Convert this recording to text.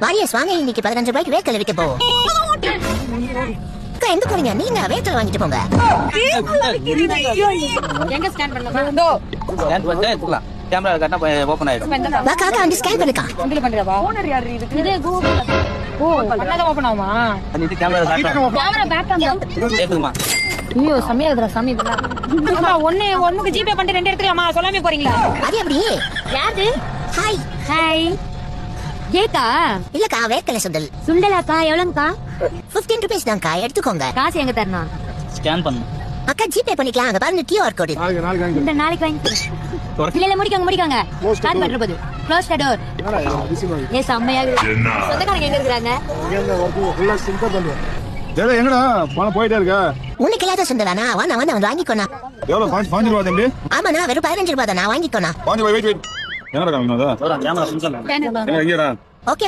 Warriors வாங்க, இன்னைக்கு 15 ரூபாய்க்கு வேக்கல் விற்க போவோம். அக்கா, எங்க போறீங்க? நீங்க வேக்கல் வாங்கிட்டு போங்க. எங்க ஸ்கேன் பண்ணலாம்? ஸ்கேன் பண்ணிட்டு எடுத்துக்கலாம். கேமரா கரெக்டா ஓபன் ஆயிடும். வா காக்கா, வந்து ஸ்கேன் பண்ணுக்கா. உங்களை பண்றவா? ஓனர் யாரு இதுக்கு? இது கூகுள். ஓ, பண்ணாத ஓபன் ஆகுமா? பண்ணிட்டு கேமரா காட்டுறோம். Camera back camera. ஏத்துமா. ஐயோ, சமையா இருக்குடா சாமி இதெல்லாம். அம்மா ஒண்ணுக்கு ஜிபே பண்ணிட்டு 2 எடுத்துக்கலாமா? சொல்லாமே போறீங்களா? அது எப்படி? யாரு? ஹாய். ஹாய். ஏக்கா? இல்லக்கா, வேக்கல சுண்டல். சுண்டலாக்கா எவ்வளவுக்கா? 15 ரூபீஸ் தான்க்கா, எடுத்துக்கோங்க. காசு எங்க தரணும்? ஸ்கேன் பண்ணு. அக்கா, ஜிபே பண்ணிக்கலாம். அங்க பாருங்க QR கோட். இந்த நாளைக்கு வாங்கி. இல்ல முடிக்காங்க. ஸ்டார்ட் பண்ற போது. Close the door. ஏ செம்மையா இருக்கு. சொந்தக்காரங்க எங்க இருக்காங்க? எங்கடா பணம் போயிட்டே இருக்க? உனக்கு இல்லாத சுண்டலானா? வாண்ணா வந்து வாங்கிக்கோண்ணா. எவ்வளவு? 5 ரூபா தம்பி. ஆமாண்ணா, வெறும் 15 ரூபாய் தான். நான் வாங்கிக்கோண்ணா. வெயிட். என்னடா காமிக்கணும்? கேமரா சுண்டல். எங்கடா?